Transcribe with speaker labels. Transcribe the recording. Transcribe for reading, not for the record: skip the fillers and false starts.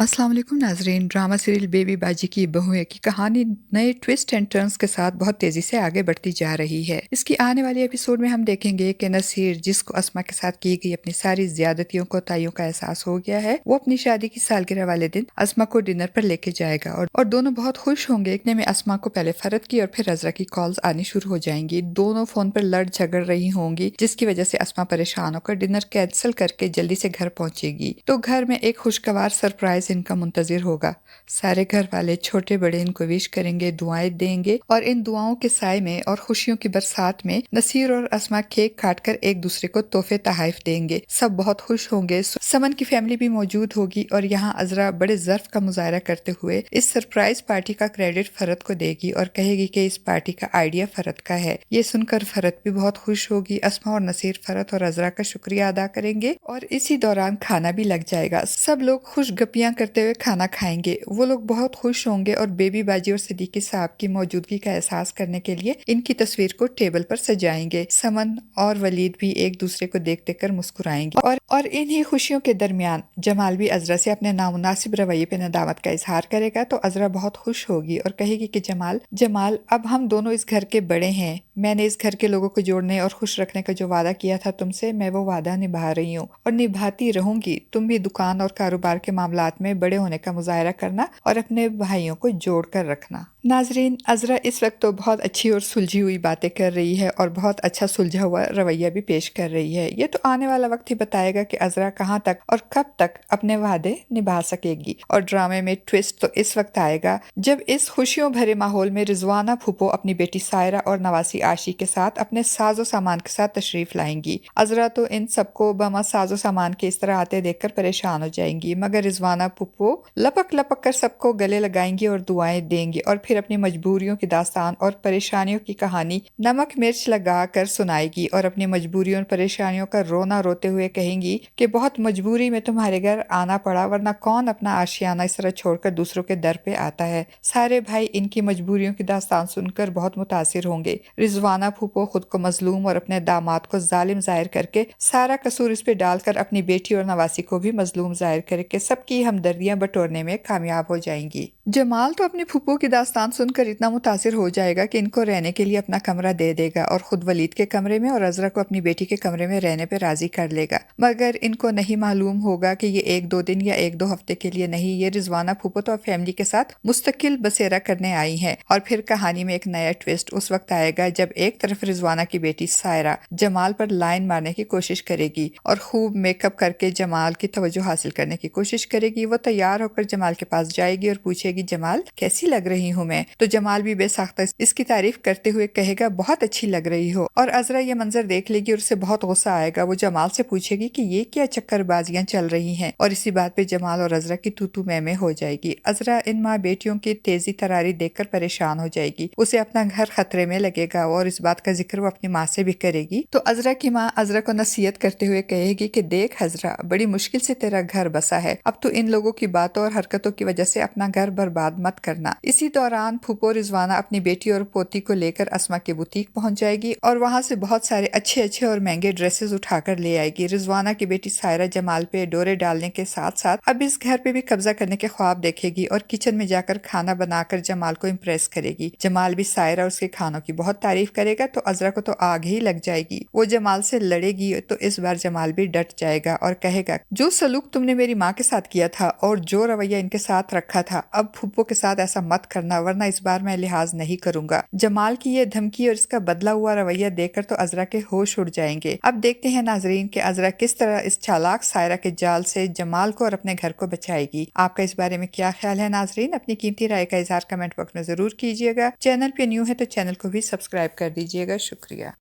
Speaker 1: अस्सलाम वालेकुम नाज़रीन। ड्रामा सीरियल बेबी बाजी की बहुएं की कहानी नए ट्विस्ट एंड टर्न्स के साथ बहुत तेज़ी से आगे बढ़ती जा रही है। इसकी आने वाले एपिसोड में हम देखेंगे कि नसीर, जिसको अस्मा के साथ की गई अपनी सारी ज्यादतियों को ताइयों का एहसास हो गया है, वो अपनी शादी की सालगिरह वाले दिन अस्मा को डिनर पर लेके जाएगा और दोनों बहुत खुश होंगे। इतने में अस्मा को पहले फरत की और फिर अजरा की कॉल्स आनी शुरू हो जाएंगी। दोनों फोन पर लड़ झगड़ रही होंगी, जिसकी वजह से अस्मा परेशान होकर डिनर कैंसिल करके जल्दी से घर पहुंचेगी। तो घर में एक खुशगवार सरप्राइज इनका मुंतजिर होगा। सारे घर वाले छोटे बड़े इनको विश करेंगे, दुआएं देंगे और इन दुआओं के साए में और खुशियों की बरसात में नसीर और अस्मा केक काटकर एक दूसरे को तोहफे तहाइफ देंगे। सब बहुत खुश होंगे। समन की फैमिली भी मौजूद होगी और यहाँ अजरा बड़े ज़र्फ का मुजाहरा करते हुए इस सरप्राइज पार्टी का क्रेडिट फरत को देगी और कहेगी कि इस पार्टी का आइडिया फरत का है। ये सुनकर फरत भी बहुत खुश होगी। अस्मा और नसीर फरत और अजरा का शुक्रिया अदा करेंगे और इसी दौरान खाना भी लग जाएगा। सब लोग खुश गपियां करते हुए खाना खाएंगे। वो लोग बहुत खुश होंगे और बेबी बाजी और सिद्दीकी साहब की मौजूदगी का एहसास करने के लिए इनकी तस्वीर को टेबल पर सजाएंगे। समन और वलीद भी एक दूसरे को देख देख कर मुस्कुराएंगे और इन्हीं खुशियों के दरमियान जमाल भी अजरा से अपने नामुनासिब रवैये पे नदामत का इजहार करेगा। तो अजरा बहुत खुश होगी और कहेगी कि जमाल अब हम दोनों इस घर के बड़े हैं। मैंने इस घर के लोगों को जोड़ने और खुश रखने का जो वादा किया था तुमसे, मैं वो वादा निभा रही हूँ और निभाती रहूंगी। तुम भी दुकान और कारोबार के मामलात में बड़े होने का मुजाहरा करना और अपने भाइयों को जोड़ कर रखना। नाजरीन, अजरा इस वक्त तो बहुत अच्छी और सुलझी हुई बातें कर रही है और बहुत अच्छा सुलझा हुआ रवैया भी पेश कर रही है। ये तो आने वाला वक्त ही बताएगा कि अजरा कहाँ तक और कब तक अपने वादे निभा सकेगी। और ड्रामे में ट्विस्ट तो इस वक्त आएगा जब इस खुशियों भरे माहौल में रिजवाना फूफो अपनी बेटी सायरा और नवासी आशी के साथ अपने साजो सामान के साथ तशरीफ लाएंगी। अजरा तो इन सबको बमा साजो सामान के इस तरह आते देखकर परेशान हो जाएंगी, मगर रिजवाना फूफो लपक लपक कर सबको गले लगाएंगी और दुआएं देंगी और फिर अपनी मजबूरियों की दास्तान और परेशानियों की कहानी नमक मिर्च लगा कर सुनाएगी और अपनी मजबूरियों और परेशानियों का रोना रोते हुए कहेंगी कि बहुत मजबूरी में तुम्हारे घर आना पड़ा, वरना कौन अपना आशियाना इस तरह छोड़कर दूसरों के दर पे आता है। सारे भाई इनकी मजबूरियों की दास्तान सुनकर बहुत मुतासिर होंगे। रिजवाना फूफो खुद को मजलूम और अपने दामाद को जालिम जाहिर करके सारा कसूर इस पे डालकर अपनी बेटी और नवासी को भी मजलूम जाहिर करके सबकी हमदर्दियां बटोरने में कामयाब हो जाएंगी। जमाल तो अपने फूफो की दास्तान सुनकर इतना मुतासिर हो जाएगा कि इनको रहने के लिए अपना कमरा दे देगा और खुद वलीद के कमरे में और अजरा को अपनी बेटी के कमरे में रहने पे राजी कर लेगा। मगर इनको नहीं मालूम होगा कि ये एक दो दिन या एक दो हफ्ते के लिए नहीं, ये रिजवाना फूफो तो फैमिली के साथ मुस्तकिल बसेरा करने आई हैं। और फिर कहानी में एक नया ट्विस्ट उस वक्त आएगा जब एक तरफ रिजवाना की बेटी सायरा जमाल पर लाइन मारने की कोशिश करेगी और खूब मेकअप करके जमाल की तवज्जो हासिल करने की कोशिश करेगी। वो तैयार होकर जमाल के पास जाएगी और पूछेगी, जमाल कैसी लग रही हूँ मैं? तो जमाल भी बेसाख्ता इसकी तारीफ करते हुए कहेगा, बहुत अच्छी लग रही हो। और अजरा ये मंजर देख लेगी और उसे बहुत गुस्सा आएगा। वो जमाल से पूछेगी कि ये क्या चक्करबाजियां चल रही हैं और इसी बात पे जमाल और अजरा की तू मैं हो जाएगी। अजरा इन माँ बेटियों की तेजी तरारी देखकर परेशान हो जाएगी। उसे अपना घर खतरे में लगेगा और इस बात का जिक्र वो अपनी माँ से भी करेगी। तो अजरा की माँ अजरा को नसीहत करते हुए कहेगी कि देख अजरा, बड़ी मुश्किल से तेरा घर बसा है, अब तो इन लोगों की बातों और हरकतों की वजह से अपना घर बर्बाद मत करना। इसी दौरान फूफो रिजवाना अपनी बेटी और पोती को लेकर अस्मा के बुटीक पहुंच जाएगी और वहां से बहुत सारे अच्छे अच्छे और महंगे ड्रेसेस उठाकर ले आएगी। रिजवाना की बेटी सायरा जमाल पे डोरे डालने के साथ साथ अब इस घर पे भी कब्जा करने के ख्वाब देखेगी और किचन में जाकर खाना बनाकर जमाल को इम्प्रेस करेगी। जमाल भी सायरा और उसके खानों की बहुत तारीफ करेगा तो अजरा को तो आग ही लग जाएगी। वो जमाल से लड़ेगी तो इस बार जमाल भी डट जाएगा और कहेगा, जो सलूक तुमने मेरी माँ के साथ किया था और जो रवैया इनके साथ रखा था, अब फूफो के साथ ऐसा मत करना, वरना इस बार मैं लिहाज नहीं करूंगा। जमाल की ये धमकी और इसका बदला हुआ रवैया देखकर तो अजरा के होश उड़ जाएंगे। अब देखते हैं नाजरीन कि अजरा किस तरह इस चालाक सायरा के जाल से जमाल को और अपने घर को बचाएगी। आपका इस बारे में क्या ख्याल है नाजरीन? अपनी कीमती राय का इजहार कमेंट बॉक्स में जरूर कीजिएगा। चैनल पे न्यू है तो चैनल को भी सब्सक्राइब कर दीजिएगा। शुक्रिया।